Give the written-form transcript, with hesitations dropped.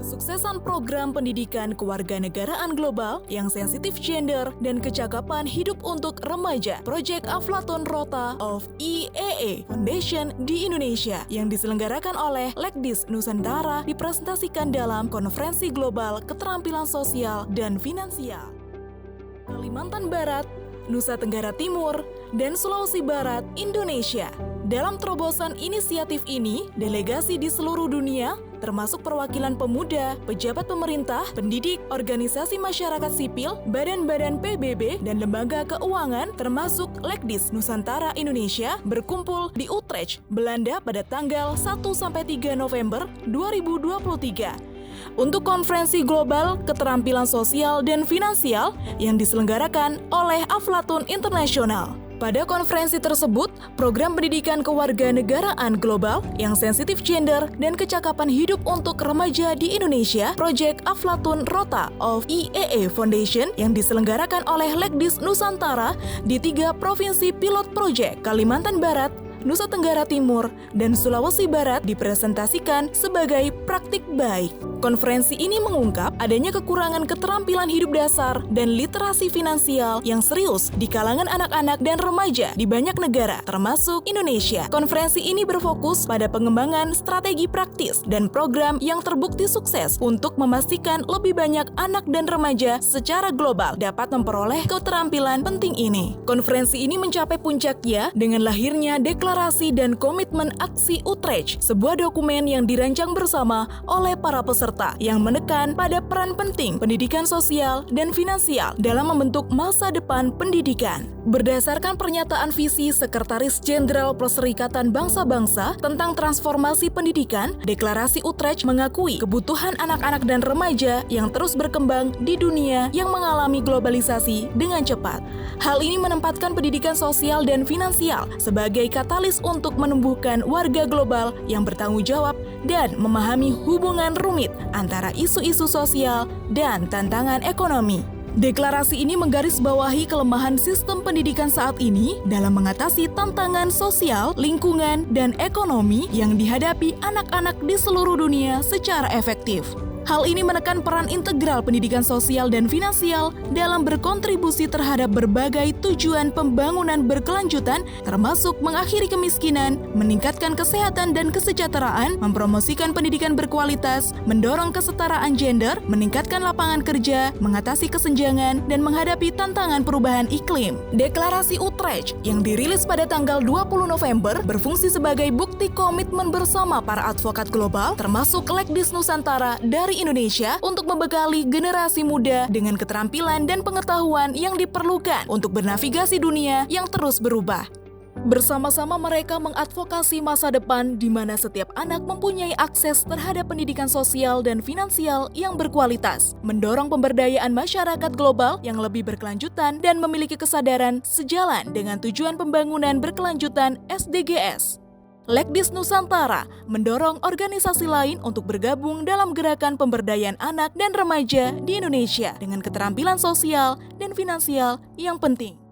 Kesuksesan program pendidikan kewarganegaraan global yang sensitif gender dan kecakapan hidup untuk remaja, Project Aflatun Rota of IEE Foundation di Indonesia yang diselenggarakan oleh Lekdis Nusantara dipresentasikan dalam Konferensi Global Keterampilan Sosial dan Finansial. Kalimantan Barat, Nusa Tenggara Timur, dan Sulawesi Barat, Indonesia. Dalam terobosan inisiatif ini, delegasi di seluruh dunia, termasuk perwakilan pemuda, pejabat pemerintah, pendidik, organisasi masyarakat sipil, badan-badan PBB, dan lembaga keuangan, termasuk Lekdis Nusantara Indonesia, berkumpul di Utrecht, Belanda pada tanggal 1-3 November 2023. Untuk konferensi global keterampilan sosial dan finansial yang diselenggarakan oleh Aflatun Internasional. Pada konferensi tersebut, program pendidikan kewarganegaraan global yang sensitif gender dan kecakapan hidup untuk remaja di Indonesia, Project Aflatun Rota of IEE Foundation yang diselenggarakan oleh Lekdis Nusantara di 3 provinsi pilot project Kalimantan Barat, Nusa Tenggara Timur, dan Sulawesi Barat dipresentasikan sebagai praktik baik. Konferensi ini mengungkap adanya kekurangan keterampilan hidup dasar dan literasi finansial yang serius di kalangan anak-anak dan remaja di banyak negara, termasuk Indonesia. Konferensi ini berfokus pada pengembangan strategi praktis dan program yang terbukti sukses untuk memastikan lebih banyak anak dan remaja secara global dapat memperoleh keterampilan penting ini. Konferensi ini mencapai puncaknya dengan lahirnya Deklarasi dan Komitmen Aksi Utrecht, sebuah dokumen yang dirancang bersama oleh para peserta yang menekan pada peran penting pendidikan sosial dan finansial dalam membentuk masa depan pendidikan. Berdasarkan pernyataan visi Sekretaris Jenderal Perserikatan Bangsa-Bangsa tentang transformasi pendidikan, Deklarasi Utrecht mengakui kebutuhan anak-anak dan remaja yang terus berkembang di dunia yang mengalami globalisasi dengan cepat. Hal ini menempatkan pendidikan sosial dan finansial sebagai katalis untuk menumbuhkan warga global yang bertanggung jawab dan memahami hubungan rumit antara isu-isu sosial dan tantangan ekonomi. Deklarasi ini menggarisbawahi kelemahan sistem pendidikan saat ini dalam mengatasi tantangan sosial, lingkungan, dan ekonomi yang dihadapi anak-anak di seluruh dunia secara efektif. Hal ini menekan peran integral pendidikan sosial dan finansial dalam berkontribusi terhadap berbagai tujuan pembangunan berkelanjutan, termasuk mengakhiri kemiskinan, meningkatkan kesehatan dan kesejahteraan, mempromosikan pendidikan berkualitas, mendorong kesetaraan gender, meningkatkan lapangan kerja, mengatasi kesenjangan, dan menghadapi tantangan perubahan iklim. Deklarasi Utrecht yang dirilis pada tanggal 20 November berfungsi sebagai bukti komitmen bersama para advokat global, termasuk Lekdis Nusantara dari Indonesia untuk membekali generasi muda dengan keterampilan dan pengetahuan yang diperlukan untuk bernavigasi dunia yang terus berubah. Bersama-sama mereka mengadvokasi masa depan di mana setiap anak mempunyai akses terhadap pendidikan sosial dan finansial yang berkualitas, mendorong pemberdayaan masyarakat global yang lebih berkelanjutan dan memiliki kesadaran sejalan dengan tujuan pembangunan berkelanjutan SDGs. Lekdis Nusantara mendorong organisasi lain untuk bergabung dalam gerakan pemberdayaan anak dan remaja di Indonesia dengan keterampilan sosial dan finansial yang penting.